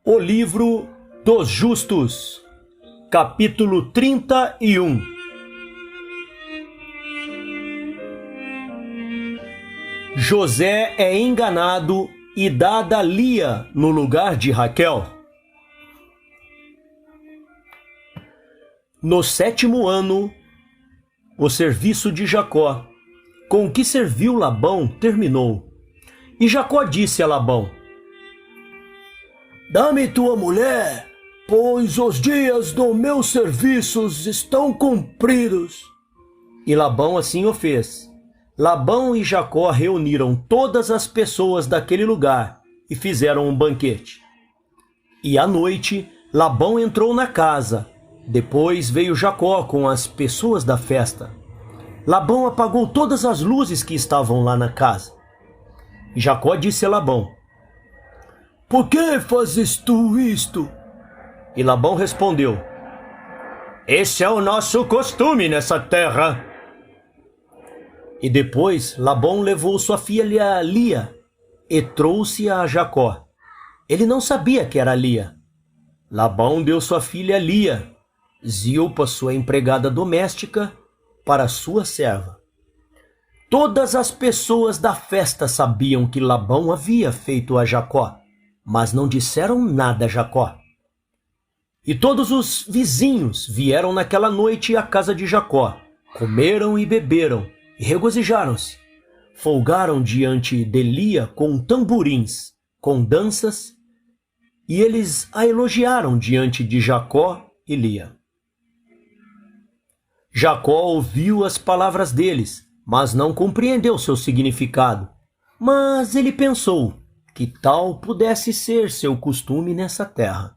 O livro dos justos, capítulo 31. José é enganado e dada Lia no lugar de Raquel. No 7º ano, o serviço de Jacó, com que serviu Labão, terminou. E Jacó disse a Labão: Dá-me tua mulher, pois os dias do meus serviços estão cumpridos. E Labão assim o fez. Labão e Jacó reuniram todas as pessoas daquele lugar e fizeram um banquete. E à noite, Labão entrou na casa. Depois veio Jacó com as pessoas da festa. Labão apagou todas as luzes que estavam lá na casa. E Jacó disse a Labão: Por que fazes tu isto? E Labão respondeu: Esse é o nosso costume nessa terra. E depois Labão levou sua filha Lia e trouxe-a a Jacó. Ele não sabia que era Lia. Labão deu sua filha Lia, Zilpa, sua empregada doméstica, para sua serva. Todas as pessoas da festa sabiam que Labão havia feito a Jacó, mas não disseram nada a Jacó. E todos os vizinhos vieram naquela noite à casa de Jacó, comeram e beberam, e regozijaram-se. Folgaram diante de Lia com tamborins, com danças, e eles a elogiaram diante de Jacó e Lia. Jacó ouviu as palavras deles, mas não compreendeu seu significado. Mas ele pensou que tal pudesse ser seu costume nessa terra.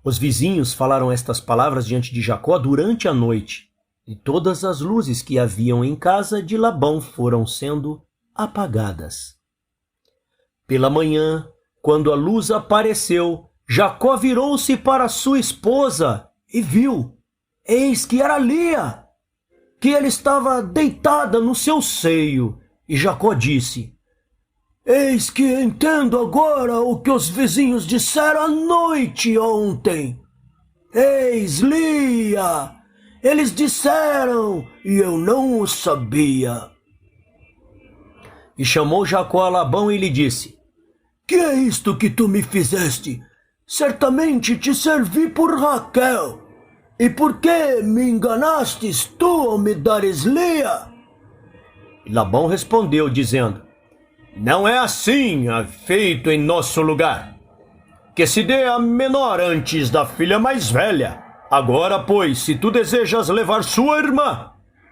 Os vizinhos falaram estas palavras diante de Jacó durante a noite, e todas as luzes que haviam em casa de Labão foram sendo apagadas. Pela manhã, quando a luz apareceu, Jacó virou-se para sua esposa e viu, eis que era Lia, que ela estava deitada no seu seio. E Jacó disse: Eis que entendo agora o que os vizinhos disseram à noite ontem. Eis, Lia, eles disseram e eu não o sabia. E chamou Jacó a Labão e lhe disse: Que é isto que tu me fizeste? Certamente te servi por Raquel. E por que me enganastes tu ao me dares Lia? E Labão respondeu, dizendo: Não é assim feito em nosso lugar, que se dê a menor antes da filha mais velha. Agora, pois, se tu desejas levar sua irmã,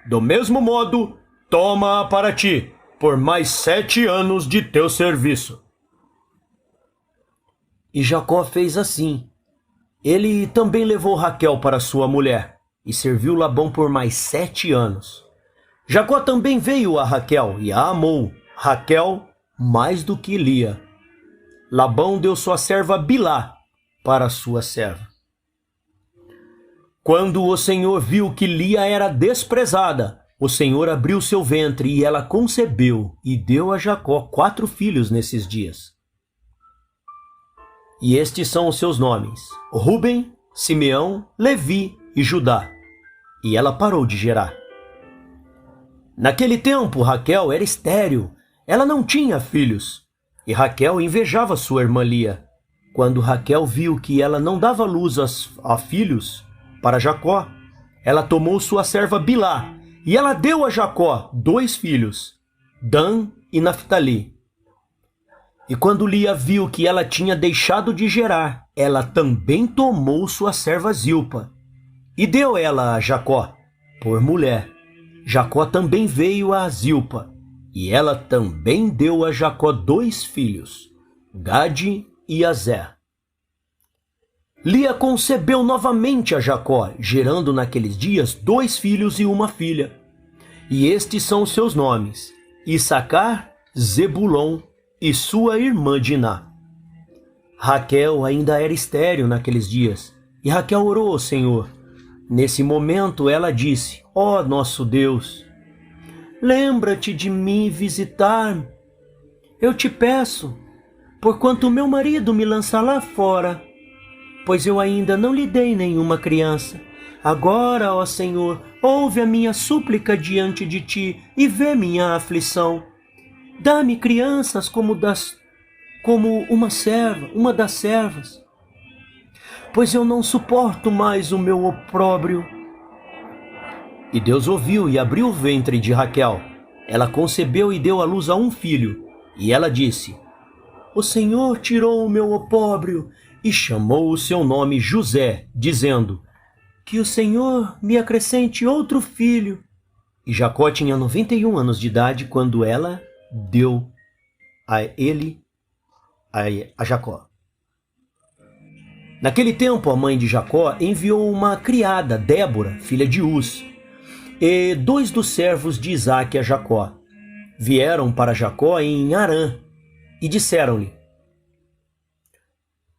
do mesmo modo, toma-a para ti, por mais 7 anos de teu serviço. E Jacó fez assim. Ele também levou Raquel para sua mulher, e serviu Labão por mais 7 anos. Jacó também veio a Raquel, e a amou, Raquel mais do que Lia. Labão deu sua serva Bilhá para sua serva. Quando o Senhor viu que Lia era desprezada, o Senhor abriu seu ventre e ela concebeu e deu a Jacó 4 filhos nesses dias. E estes são os seus nomes: Rúben, Simeão, Levi e Judá. E ela parou de gerar. Naquele tempo, Raquel era estéril. Ela não tinha filhos. E Raquel invejava sua irmã Lia. Quando Raquel viu que ela não dava luz a filhos para Jacó, ela tomou sua serva Bilhá, e ela deu a Jacó 2 filhos, Dan e Naphtali. E quando Lia viu que ela tinha deixado de gerar, ela também tomou sua serva Zilpa, e deu ela a Jacó por mulher. Jacó também veio a Zilpa, e ela também deu a Jacó 2 filhos, Gade e Azer. Lia concebeu novamente a Jacó, gerando naqueles dias 2 filhos e uma filha. E estes são os seus nomes: Issacar, Zebulon e sua irmã Diná. Raquel ainda era estéril naqueles dias, e Raquel orou ao Senhor. Nesse momento ela disse: Ó nosso Deus, lembra-te de mim e visitar-me. Eu te peço, porquanto meu marido me lança lá fora, pois eu ainda não lhe dei nenhuma criança. Agora, ó Senhor, ouve a minha súplica diante de ti e vê minha aflição. Dá-me crianças como uma das servas, pois eu não suporto mais o meu opróbrio. E Deus ouviu e abriu o ventre de Raquel. Ela concebeu e deu à luz a um filho. E ela disse: O Senhor tirou o meu opróbrio, e chamou o seu nome José, dizendo: Que o Senhor me acrescente outro filho. E Jacó tinha 91 anos de idade quando ela deu a Jacó. Naquele tempo, a mãe de Jacó enviou uma criada, Débora, filha de Uz, e 2 dos servos de Isaque a Jacó. Vieram para Jacó em Harã e disseram-lhe: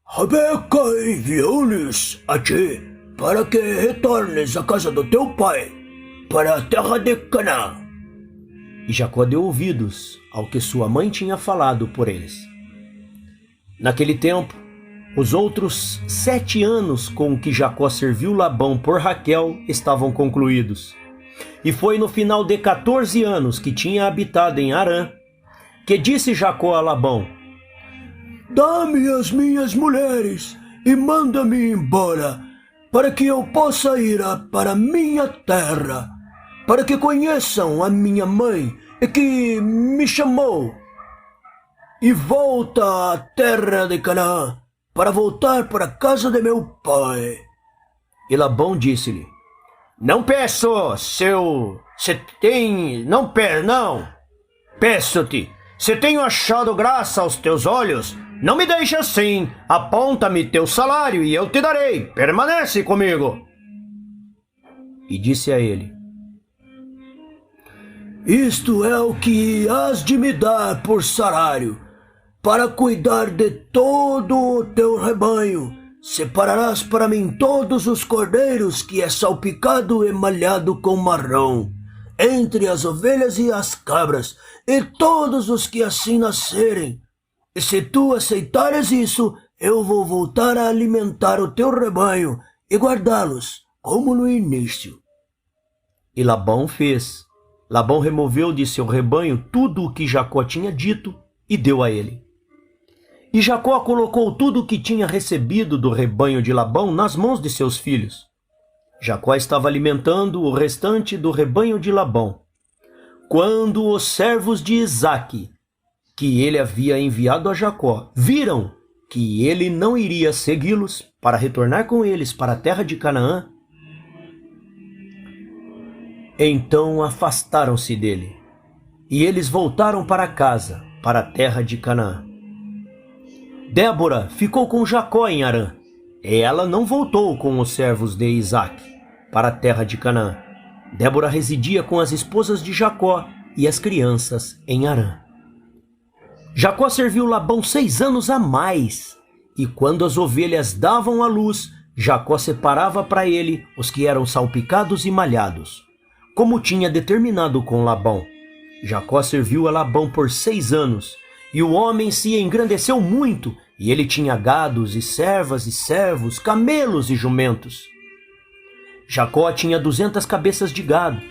Rebeca enviou-lhes a ti para que retornes à casa do teu pai, para a terra de Canaã. E Jacó deu ouvidos ao que sua mãe tinha falado por eles. Naquele tempo, os outros 7 anos com que Jacó serviu Labão por Raquel estavam concluídos. E foi no final de 14 anos que tinha habitado em Harã, que disse Jacó a Labão: Dá-me as minhas mulheres e manda-me embora, para que eu possa ir para minha terra, para que conheçam a minha mãe e que me chamou, e volta à terra de Canaã, para voltar para a casa de meu pai. E Labão disse-lhe: Não peço, peço-te, se tenho achado graça aos teus olhos, não me deixe assim, aponta-me teu salário e eu te darei, permanece comigo. E disse a ele: Isto é o que hás de me dar por salário, para cuidar de todo o teu rebanho. Separarás para mim todos os cordeiros que é salpicado e malhado com marrom, entre as ovelhas e as cabras, e todos os que assim nascerem. E se tu aceitares isso, eu vou voltar a alimentar o teu rebanho e guardá-los, como no início. E Labão fez. Labão removeu de seu rebanho tudo o que Jacó tinha dito e deu a ele. E Jacó colocou tudo o que tinha recebido do rebanho de Labão nas mãos de seus filhos. Jacó estava alimentando o restante do rebanho de Labão, quando os servos de Isaque, que ele havia enviado a Jacó, viram que ele não iria segui-los para retornar com eles para a terra de Canaã, então afastaram-se dele, e eles voltaram para casa, para a terra de Canaã. Débora ficou com Jacó em Harã. Ela não voltou com os servos de Isaque para a terra de Canaã. Débora residia com as esposas de Jacó e as crianças em Harã. Jacó serviu Labão 6 anos a mais, e quando as ovelhas davam à luz, Jacó separava para ele os que eram salpicados e malhados, como tinha determinado com Labão. Jacó serviu a Labão por 6 anos, e o homem se engrandeceu muito, e ele tinha gados e servas e servos, camelos e jumentos. Jacó tinha 200 cabeças de gado.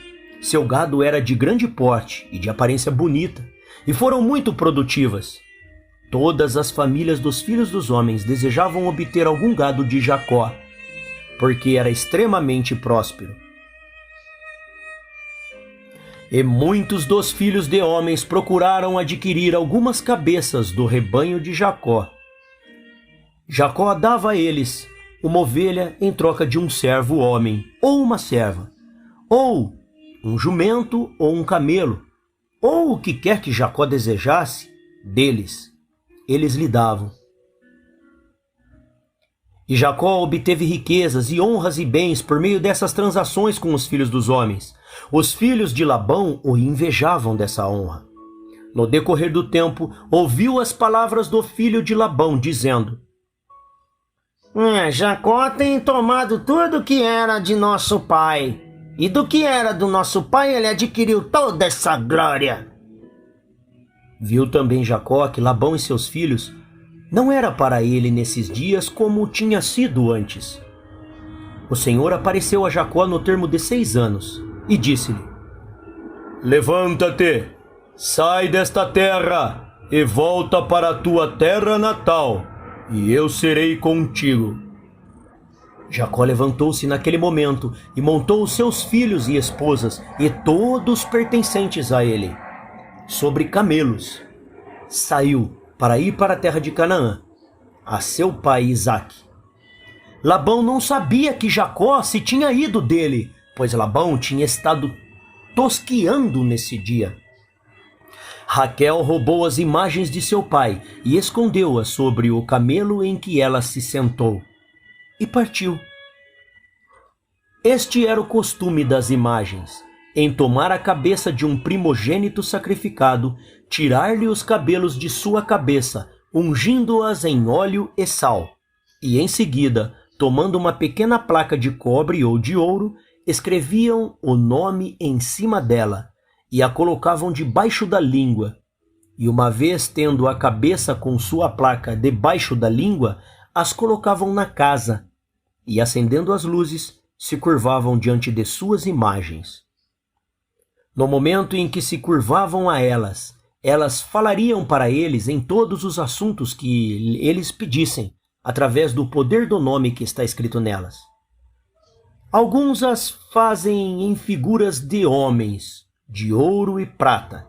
Seu gado era de grande porte e de aparência bonita, e foram muito produtivas. Todas as famílias dos filhos dos homens desejavam obter algum gado de Jacó, porque era extremamente próspero. E muitos dos filhos de homens procuraram adquirir algumas cabeças do rebanho de Jacó. Jacó dava a eles uma ovelha em troca de um servo homem, ou uma serva, ou um jumento ou um camelo, ou o que quer que Jacó desejasse deles, eles lhe davam. E Jacó obteve riquezas e honras e bens por meio dessas transações com os filhos dos homens. Os filhos de Labão o invejavam dessa honra. No decorrer do tempo, ouviu as palavras do filho de Labão, dizendo: Jacó tem tomado tudo que era de nosso pai, e do que era do nosso pai ele adquiriu toda essa glória. Viu também Jacó que Labão e seus filhos não era para ele nesses dias como tinha sido antes. O Senhor apareceu a Jacó no termo de 6 anos e disse-lhe: Levanta-te, sai desta terra e volta para a tua terra natal, e eu serei contigo. Jacó levantou-se naquele momento e montou os seus filhos e esposas e todos pertencentes a ele, sobre camelos. Saiu para ir para a terra de Canaã, a seu pai Isaque. Labão não sabia que Jacó se tinha ido dele, pois Labão tinha estado tosqueando nesse dia. Raquel roubou as imagens de seu pai e escondeu-as sobre o camelo em que ela se sentou, e partiu. Este era o costume das imagens: em tomar a cabeça de um primogênito sacrificado, tirar-lhe os cabelos de sua cabeça, ungindo-as em óleo e sal, e em seguida, tomando uma pequena placa de cobre ou de ouro, escreviam o nome em cima dela e a colocavam debaixo da língua. E uma vez tendo a cabeça com sua placa debaixo da língua, as colocavam na casa e, acendendo as luzes, se curvavam diante de suas imagens. No momento em que se curvavam a elas, elas falariam para eles em todos os assuntos que eles pedissem, através do poder do nome que está escrito nelas. Alguns as fazem em figuras de homens, de ouro e prata,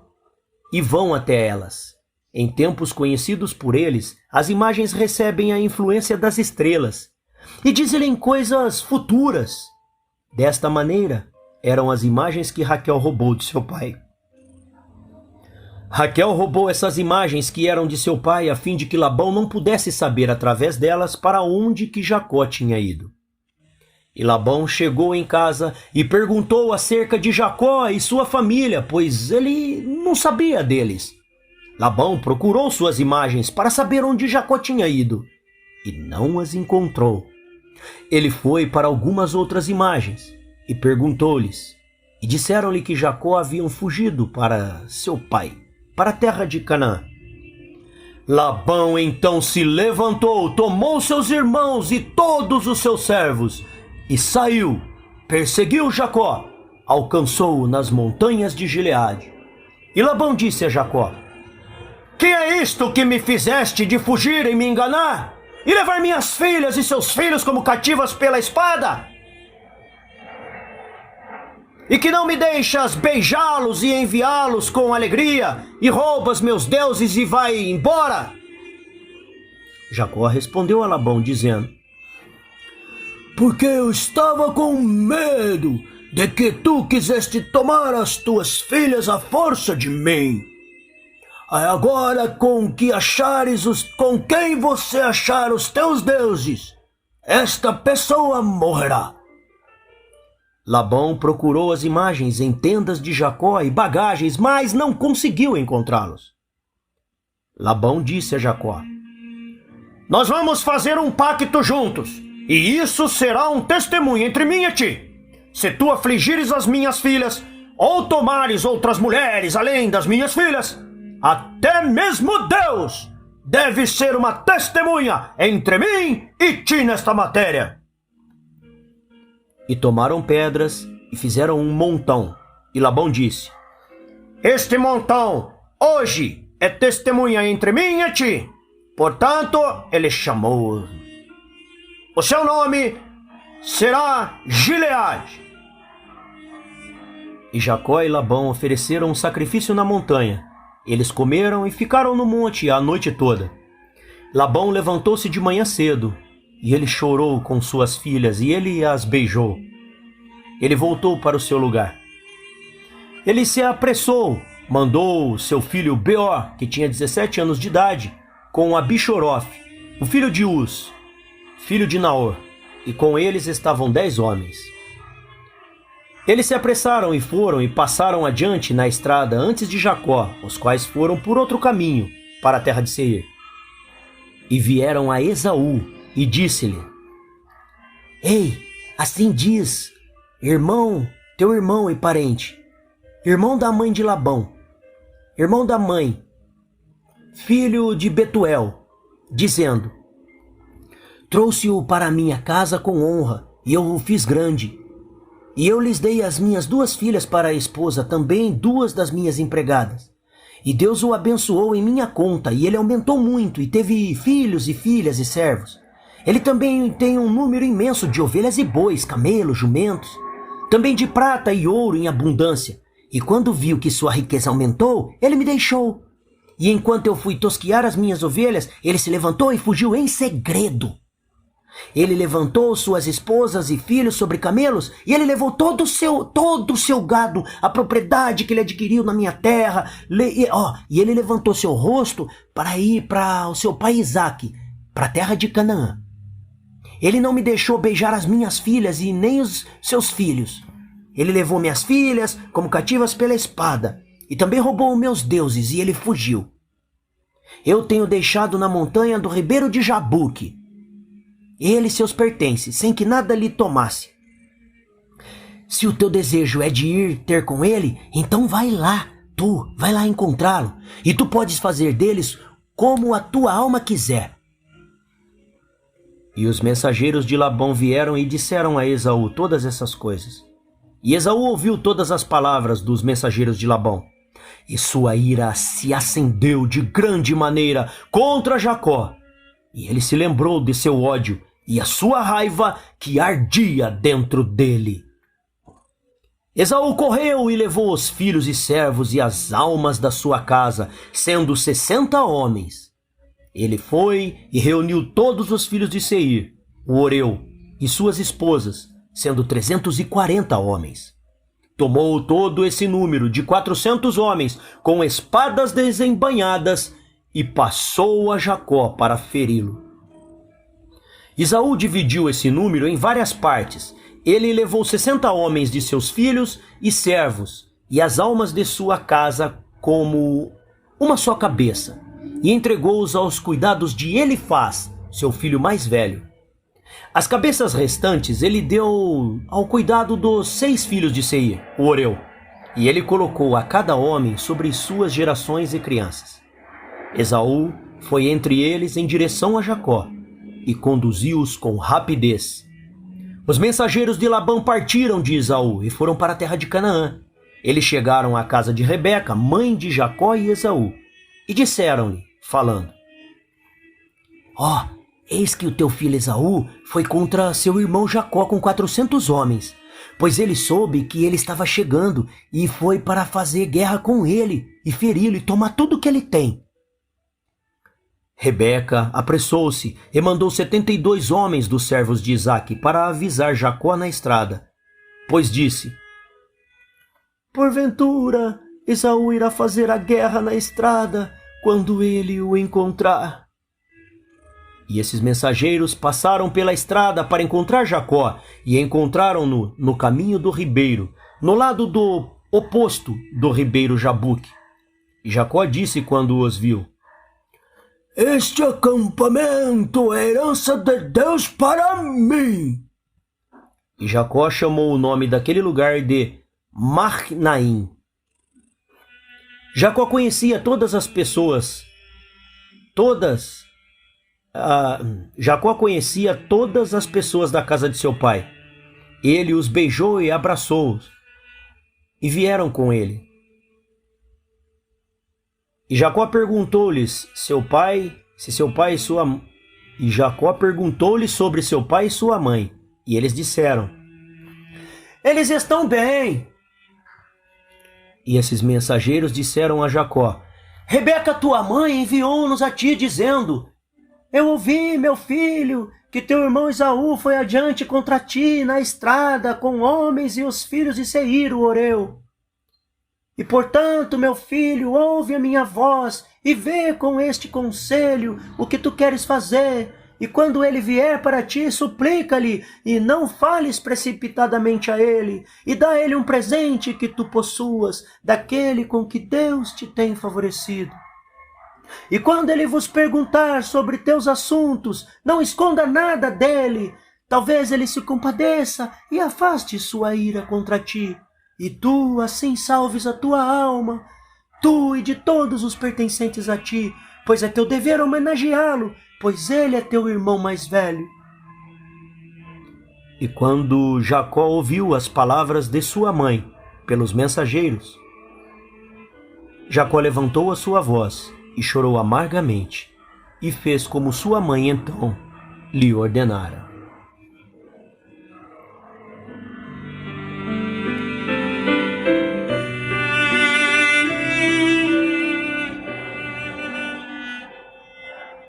e vão até elas. Em tempos conhecidos por eles, as imagens recebem a influência das estrelas e dizem coisas futuras. Desta maneira, eram as imagens que Raquel roubou de seu pai. Raquel roubou essas imagens que eram de seu pai a fim de que Labão não pudesse saber através delas para onde que Jacó tinha ido. E Labão chegou em casa e perguntou acerca de Jacó e sua família, pois ele não sabia deles. Labão procurou suas imagens para saber onde Jacó tinha ido e não as encontrou. Ele foi para algumas outras imagens e perguntou-lhes, e disseram-lhe que Jacó haviam fugido para seu pai, para a terra de Canaã. Labão então se levantou, tomou seus irmãos e todos os seus servos e saiu, perseguiu Jacó, alcançou-o nas montanhas de Gileade. E Labão disse a Jacó: Que é isto que me fizeste de fugir e me enganar, e levar minhas filhas e seus filhos como cativas pela espada? E que não me deixas beijá-los e enviá-los com alegria, e roubas meus deuses e vai embora? Jacó respondeu a Labão, dizendo: Porque eu estava com medo de que tu quiseste tomar as tuas filhas à força de mim. Agora com quem você achar os teus deuses, esta pessoa morrerá. Labão procurou as imagens em tendas de Jacó e bagagens, mas não conseguiu encontrá-los. Labão disse a Jacó: Nós vamos fazer um pacto juntos, e isso será um testemunho entre mim e ti. Se tu afligires as minhas filhas, ou tomares outras mulheres além das minhas filhas, até mesmo Deus deve ser uma testemunha entre mim e ti nesta matéria. E tomaram pedras e fizeram um montão. E Labão disse: Este montão hoje é testemunha entre mim e ti. Portanto, ele chamou. O seu nome será Gileade. E Jacó e Labão ofereceram um sacrifício na montanha. Eles comeram e ficaram no monte a noite toda. Labão levantou-se de manhã cedo, e ele chorou com suas filhas, e ele as beijou. Ele voltou para o seu lugar. Ele se apressou, mandou seu filho Beor, que tinha 17 anos de idade, com Abixorofe, o filho de Uz, filho de Naor, e com eles estavam 10 homens. Eles se apressaram e foram e passaram adiante na estrada antes de Jacó, os quais foram por outro caminho para a terra de Seir. E vieram a Esaú e disse-lhe: Ei, assim diz, teu irmão e parente, irmão da mãe de Labão, irmão da mãe, filho de Betuel, dizendo: trouxe-o para minha casa com honra, e eu o fiz grande. E eu lhes dei as minhas 2 filhas para a esposa, também 2 das minhas empregadas. E Deus o abençoou em minha conta, e ele aumentou muito, e teve filhos e filhas e servos. Ele também tem um número imenso de ovelhas e bois, camelos, jumentos, também de prata e ouro em abundância. E quando viu que sua riqueza aumentou, ele me deixou. E enquanto eu fui tosquiar as minhas ovelhas, ele se levantou e fugiu em segredo. Ele levantou suas esposas e filhos sobre camelos, e ele levou todo o seu gado, a propriedade que ele adquiriu na minha terra. E ele levantou seu rosto para ir para o seu pai Isaque, para a terra de Canaã. Ele não me deixou beijar as minhas filhas e nem os seus filhos. Ele levou minhas filhas como cativas pela espada, e também roubou meus deuses, e ele fugiu. Eu tenho deixado na montanha do ribeiro de Jabuque ele e seus pertences, sem que nada lhe tomasse. Se o teu desejo é de ir ter com ele, então vai lá encontrá-lo, e tu podes fazer deles como a tua alma quiser. E os mensageiros de Labão vieram e disseram a Esaú todas essas coisas. E Esaú ouviu todas as palavras dos mensageiros de Labão, e sua ira se acendeu de grande maneira contra Jacó. E ele se lembrou de seu ódio e a sua raiva que ardia dentro dele. Esaú correu e levou os filhos e servos e as almas da sua casa, sendo 60 homens. Ele foi e reuniu todos os filhos de Seir, o Oreu, e suas esposas, sendo 340 homens. Tomou todo esse número de 400 homens, com espadas desembainhadas, e passou a Jacó para feri-lo. Esaú dividiu esse número em várias partes. Ele levou 60 homens de seus filhos e servos, e as almas de sua casa como uma só cabeça, e entregou-os aos cuidados de Elifaz, seu filho mais velho. As cabeças restantes ele deu ao cuidado dos 6 filhos de Seir, o Oreu, e ele colocou a cada homem sobre suas gerações e crianças. Esaú foi entre eles em direção a Jacó, e conduziu-os com rapidez. Os mensageiros de Labão partiram de Esaú e foram para a terra de Canaã. Eles chegaram à casa de Rebeca, mãe de Jacó e Esaú, e disseram-lhe, falando: eis que o teu filho Esaú foi contra seu irmão Jacó com 400 homens, pois ele soube que ele estava chegando e foi para fazer guerra com ele e feri-lo e tomar tudo o que ele tem. Rebeca apressou-se e mandou 72 homens dos servos de Isaque para avisar Jacó na estrada, pois disse: porventura Esaú irá fazer a guerra na estrada quando ele o encontrar. E esses mensageiros passaram pela estrada para encontrar Jacó e encontraram-no no caminho do ribeiro, no lado do oposto do ribeiro Jabuque. E Jacó disse quando os viu: este acampamento é herança de Deus para mim. E Jacó chamou o nome daquele lugar de Mahnaim. Jacó conhecia todas as pessoas, Jacó conhecia todas as pessoas da casa de seu pai. Ele os beijou e abraçou-os, e vieram com ele. E Jacó perguntou-lhes Jacó perguntou-lhe sobre seu pai e sua mãe, e eles disseram: eles estão bem. E esses mensageiros disseram a Jacó: Rebeca, tua mãe, enviou-nos a ti, dizendo: eu ouvi, meu filho, que teu irmão Esaú foi adiante contra ti na estrada com homens e os filhos de Seir, o Oreu. E, portanto, meu filho, ouve a minha voz e vê com este conselho o que tu queres fazer. E quando ele vier para ti, suplica-lhe e não fales precipitadamente a ele. E dá a ele um presente que tu possuas, daquele com que Deus te tem favorecido. E quando ele vos perguntar sobre teus assuntos, não esconda nada dele. Talvez ele se compadeça e afaste sua ira contra ti. E tu assim salves a tua alma, tu e de todos os pertencentes a ti, pois é teu dever homenageá-lo, pois ele é teu irmão mais velho. E quando Jacó ouviu as palavras de sua mãe pelos mensageiros, Jacó levantou a sua voz e chorou amargamente, e fez como sua mãe então lhe ordenara.